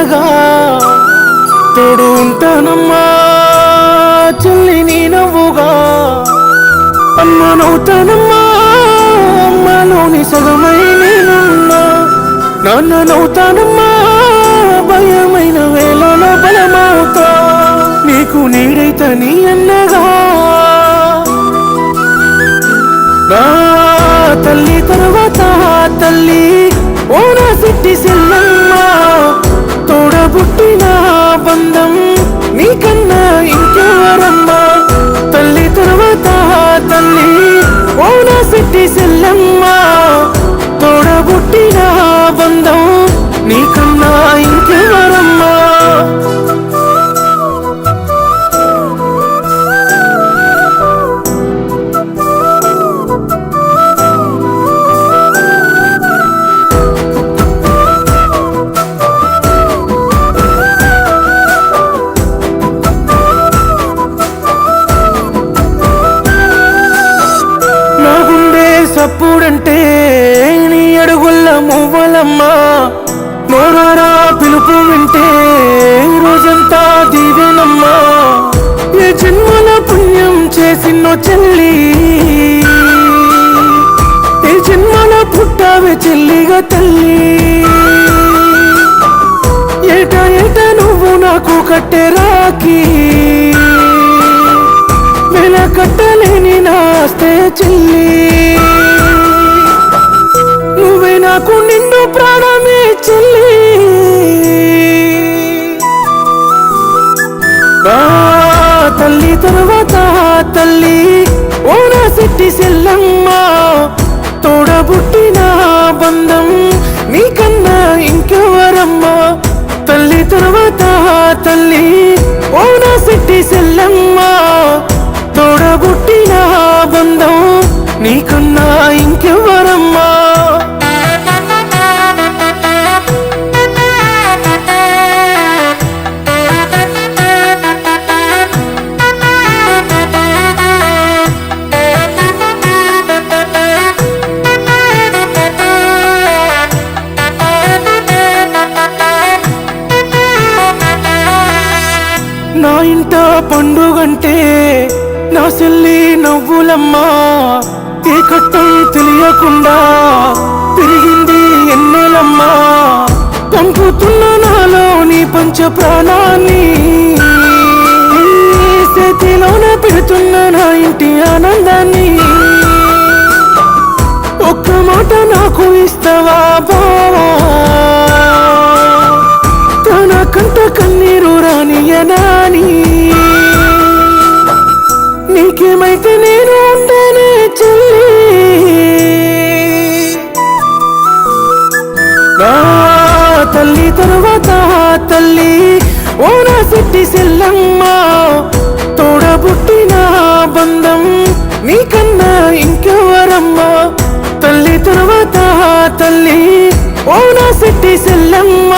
అండగా తోడు ఉంటానమ్మా చెల్లి నీ నవ్వుగా అమ్మనవుతానమ్మా అమ్మలోని సగమై నేనున్నా నాన్ననవుతానమ్మా భయమైన వేళలో బలమవుతా నీకు నీడైత నీ అన్నగా నా తల్లి తర్వాత తల్లి ఓ నా సిట్టి సెల్లమ్మ తోడబుట్టిన బంధం నీకన్నా ఇంకెవరమ్మా తల్లి తర్వాత తల్లి ఓ నా సిట్టి సెల్లమ్మ తోడబుట్టిన బంధం నీకన్నా ఇంకెవరమ్మా సప్పుడంటే నీ అడుగుల్ల మువ్వలమ్మా నోరారా పిలుపు వింటే రోజంతా దీవెనమ్మా ఏ జన్మల పుణ్యం చేసిన్నో చెల్లి ఏ జన్మల పుట్టావే చెల్లిగా తల్లి ఏట ఏట నువ్వు నాకు కట్టే రాఖీ వెల కట్టలేని నాస్తే చెల్లి నువ్వే నాకు నిండు ప్రాణమే చెల్లి నా తల్లి తర్వాత తల్లి ఓ నా సిట్టి సెల్లమ్మ తోడబుట్టిన బంధం నీకన్నా ఇంకెవరమ్మా తల్లి తర్వాత తల్లి ఓ నా సిట్టి సెల్లమ్మ తోడబుట్టిన బంధం నీకన్నా ఇంకెవరమ్మా నా ఇంట పండుగంటే నా చెల్లి నవ్వులమ్మా ఏ కట్టం తెలియకుండా తిరిగింది ఎన్నెలమ్మా పంపుతున్న నాలోని పంచ ప్రాణాన్ని చేతిలోన పెడుతున్న నా ఇంటి ఆనందాన్ని ఒక్క మాట నాకు ఇస్తావా బావా తన కంట కన్నీరు రానియనాని నీకేమైతే నేను ఉంటేనే చెల్లి నా తల్లి తర్వాత తల్లి ఓ నా సిట్టి సెల్లమ్మ తోడబుట్టిన బంధం నీకన్నా ఇంకెవరమ్మా తల్లి తర్వాత తల్లి ఓ నా సిట్టి సెల్లమ్మ